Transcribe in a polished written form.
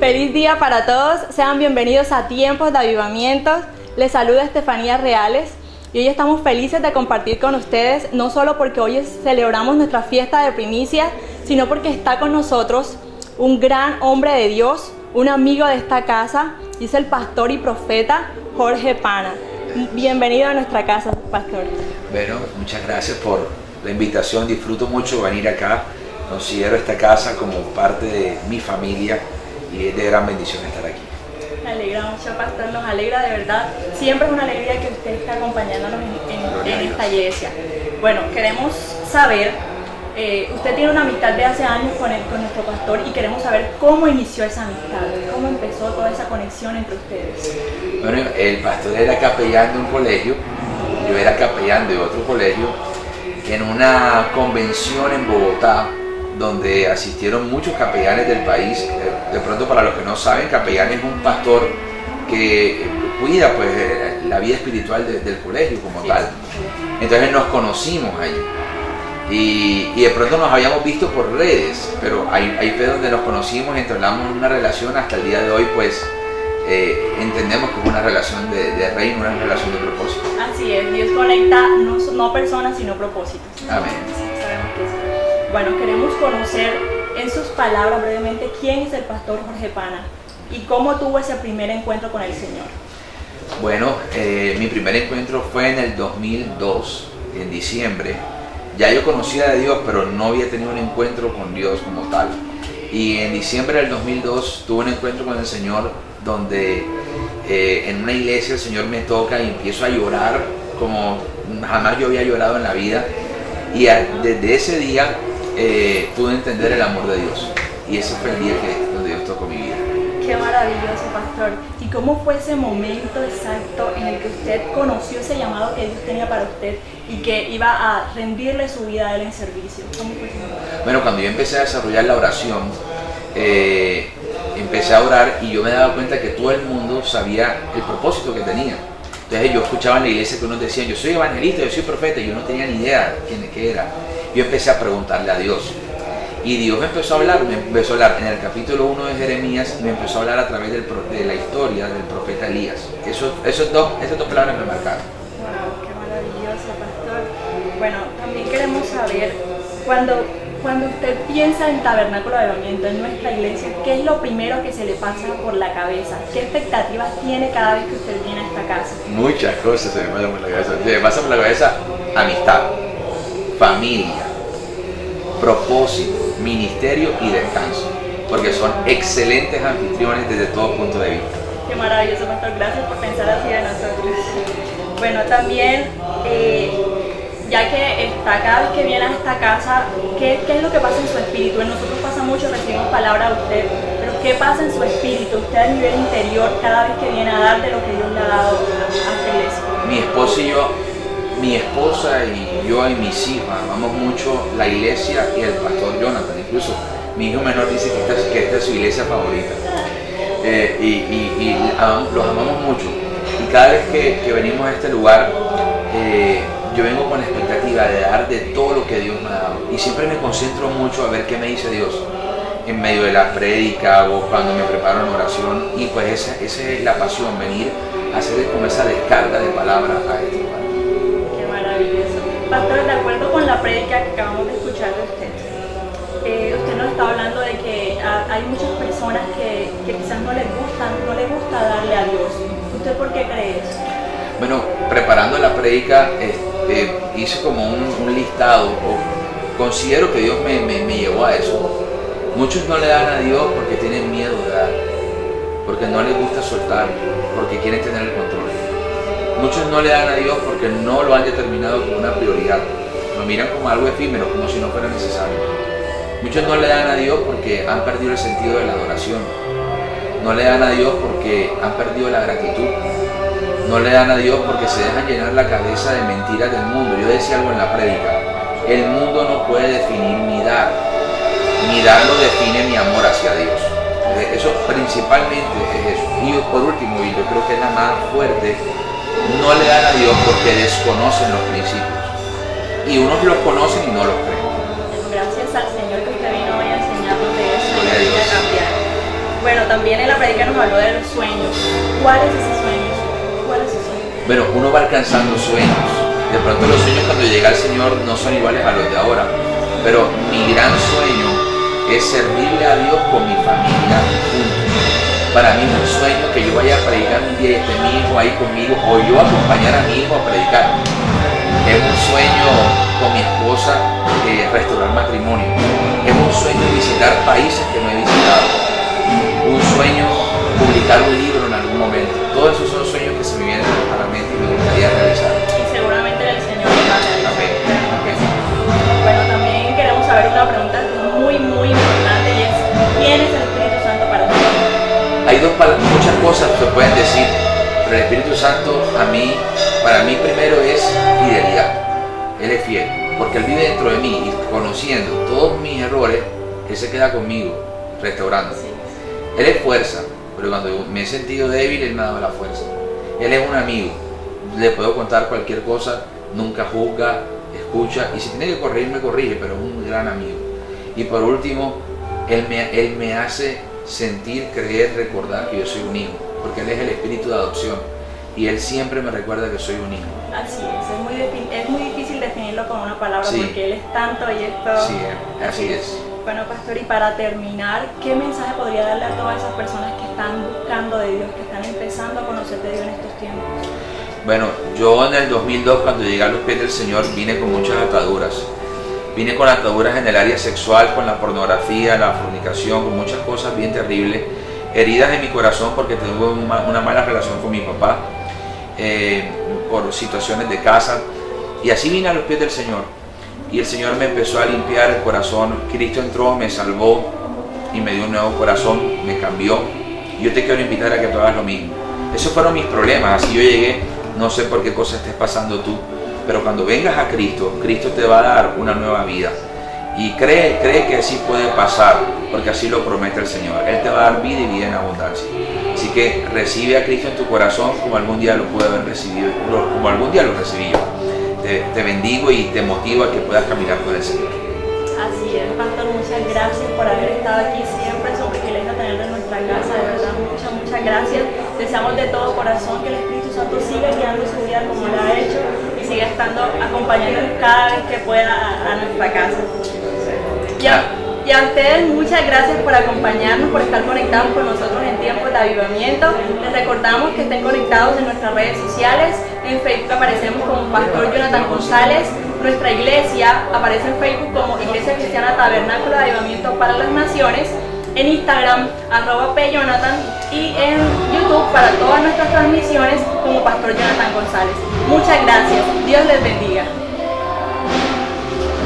Feliz día para todos, sean bienvenidos a Tiempos de Avivamientos. Les saluda Estefanía Reales y hoy estamos felices de compartir con ustedes, no solo porque hoy celebramos nuestra fiesta de primicias, sino porque está con nosotros un gran hombre de Dios, un amigo de esta casa, y es el pastor y profeta Jorge Pana. Bienvenido a nuestra casa, pastor. Bueno, muchas gracias por la invitación, disfruto mucho venir acá, considero esta casa como parte de mi familia y es de gran bendición estar aquí. Me alegra mucho, pastor, nos alegra de verdad. Siempre es una alegría que usted esté acompañándonos en esta iglesia. Bueno, queremos saber, usted tiene una amistad de hace años con nuestro pastor y queremos saber cómo inició esa amistad, cómo empezó toda esa conexión entre ustedes. Bueno, el pastor era capellán de un colegio, yo era capellán de otro colegio, en una convención en Bogotá, donde asistieron muchos capellanes del país. De pronto, para los que no saben, capellán es un pastor que cuida pues la vida espiritual del colegio como tal. Entonces nos conocimos allí y de pronto nos habíamos visto por redes, pero ahí fue donde nos conocimos, entablamos una relación. Hasta el día de hoy pues entendemos que es una relación de reino, una relación de propósito. Así es, Dios conecta no personas sino propósitos. Amén. Sabemos que sí. Bueno, queremos conocer en sus palabras brevemente quién es el pastor Jorge Pana y cómo tuvo ese primer encuentro con el Señor. Bueno, mi primer encuentro fue en el 2002, en diciembre. Ya yo conocía de Dios, pero no había tenido un encuentro con Dios como tal. Y en diciembre del 2002 tuve un encuentro con el Señor donde en una iglesia el Señor me toca y empiezo a llorar como jamás yo había llorado en la vida. Y desde ese día pude entender el amor de Dios, y ese fue el día donde Dios tocó mi vida. Qué maravilloso, pastor. ¿Y cómo fue ese momento exacto en el que usted conoció ese llamado que Dios tenía para usted y que iba a rendirle su vida a Él en servicio? ¿Cómo fue ese momento? Bueno, cuando yo empecé a desarrollar la oración, empecé a orar y yo me daba cuenta que todo el mundo sabía el propósito que tenía. Entonces yo escuchaba en la iglesia que unos decían, yo soy evangelista, yo soy profeta, y yo no tenía ni idea qué era. Yo empecé a preguntarle a Dios. Y Dios me empezó a hablar en el capítulo 1 de Jeremías, me empezó a hablar a través de la historia del profeta Elías. Esas dos palabras me marcaron. Wow, qué maravilloso, pastor. Bueno, también queremos saber, cuando usted piensa en Tabernáculo de Avivamiento, en nuestra iglesia, ¿qué es lo primero que se le pasa por la cabeza? ¿Qué expectativas tiene cada vez que usted viene a esta casa? Muchas cosas se me pasan por la cabeza. Se me pasa por la cabeza amistad, familia, propósito, ministerio y descanso, porque son excelentes anfitriones desde todo punto de vista. Qué maravilloso, pastor. Gracias por pensar así de nosotros. Bueno, también, ya que cada vez que viene a esta casa, ¿qué es lo que pasa en su espíritu? En nosotros pasa mucho, recibimos palabra de usted, pero ¿qué pasa en su espíritu? Usted a nivel interior, cada vez que viene a dar de lo que Dios le ha dado a esta iglesia. Mi esposa y yo y mis hijas amamos mucho la iglesia y el pastor Jonathan. Incluso mi hijo menor dice que esta es su iglesia favorita. Los amamos mucho. Y cada vez que venimos a este lugar, yo vengo con la expectativa de dar de todo lo que Dios me ha dado. Y siempre me concentro mucho a ver qué me dice Dios en medio de la prédica o cuando me preparo en oración. Y pues esa es la pasión, venir a hacer como esa descarga de palabras a este lugar. Pastor, de acuerdo con la prédica que acabamos de escuchar de usted nos está hablando de que hay muchas personas que quizás no les gusta darle a Dios. ¿Usted por qué cree eso? Bueno, preparando la prédica hice como un listado, o considero que Dios me llevó a eso. Muchos no le dan a Dios porque tienen miedo de dar, porque no les gusta soltar, porque quieren tener el control. Muchos no le dan a Dios porque no lo han determinado como una prioridad. Lo miran como algo efímero, como si no fuera necesario. Muchos no le dan a Dios porque han perdido el sentido de la adoración. No le dan a Dios porque han perdido la gratitud. No le dan a Dios porque se dejan llenar la cabeza de mentiras del mundo. Yo decía algo en la prédica. El mundo no puede definir mi dar. Mi dar lo define mi amor hacia Dios. Eso principalmente es eso. Y por último, y yo creo que es la más fuerte, no le dan a Dios porque desconocen los principios. Y unos los conocen y no los creen. Gracias al Señor que usted vino hoy a enseñarnos de eso y a cambiar. Bueno, también en la predica nos habló de los sueños. ¿Cuál es ese sueño? ¿Cuál es ese sueño? Bueno, uno va alcanzando sueños. De pronto los sueños cuando llega el Señor no son iguales a los de ahora. Pero mi gran sueño es servirle a Dios con mi familia juntos. Para mí es un sueño que yo vaya a predicar un día y esté mi hijo ahí conmigo, o yo acompañar a mi hijo a predicar. Es un sueño con mi esposa restaurar matrimonio. Es un sueño visitar países que no he visitado. Un sueño publicar un libro en algún momento. Todos esos son sueños que se me vienen a la mente y me gustaría realizar. Y seguramente el Señor lo va a realizar. Bueno, también queremos saber una pregunta muy importante, y es: ¿quién es el Espíritu Santo para ti? Hay muchas cosas que se pueden decir, pero el Espíritu Santo para mí primero es fidelidad. Él es fiel, porque Él vive dentro de mí y conociendo todos mis errores, Él se queda conmigo, restaurando. Sí. Él es fuerza, pero cuando me he sentido débil, Él me ha dado la fuerza. Él es un amigo, le puedo contar cualquier cosa, nunca juzga, escucha, y si tiene que corregir, me corrige, pero es un gran amigo. Y por último, Él me hace sentir, creer, recordar que yo soy un hijo, porque Él es el espíritu de adopción y Él siempre me recuerda que soy un hijo. Así es muy difícil definirlo con una palabra, Sí. porque Él es tanto y es todo. Sí, así es. Bueno, pastor, y para terminar, ¿qué mensaje podría darle a todas esas personas que están buscando de Dios, que están empezando a conocer de Dios en estos tiempos? Bueno, yo en el 2002, cuando llegué a los pies del Señor, vine con muchas ataduras. Vine con ataduras en el área sexual, con la pornografía, la fornicación, con muchas cosas bien terribles. Heridas en mi corazón porque tuve una mala relación con mi papá, por situaciones de casa. Y así vine a los pies del Señor. Y el Señor me empezó a limpiar el corazón. Cristo entró, me salvó y me dio un nuevo corazón, me cambió. Y yo te quiero invitar a que tú hagas lo mismo. Esos fueron mis problemas. Así yo llegué, no sé por qué cosa estés pasando tú. Pero cuando vengas a Cristo, Cristo te va a dar una nueva vida. Y cree que así puede pasar, porque así lo promete el Señor. Él te va a dar vida y vida en abundancia. Así que recibe a Cristo en tu corazón como algún día lo pude haber recibido, como algún día lo recibí yo. Te bendigo y te motivo a que puedas caminar con el Señor. Así es, pastor, muchas gracias por haber estado aquí. Siempre es un privilegio tenerlo en nuestra casa, de verdad, muchas gracias. Deseamos de todo corazón que el Espíritu Santo siga guiando su vida como lo ha hecho y siga estando acompañándonos cada vez que pueda a nuestra casa. Y a ustedes muchas gracias por acompañarnos, por estar conectados con nosotros en tiempos de avivamiento. Les recordamos que estén conectados en nuestras redes sociales. En Facebook aparecemos como Pastor Jonathan González. Nuestra iglesia aparece en Facebook como Iglesia Cristiana Tabernáculo de Avivamiento para las Naciones. En Instagram, @pjonathan, y en YouTube para todas nuestras transmisiones como Pastor Jonathan González. Muchas gracias. Dios les bendiga.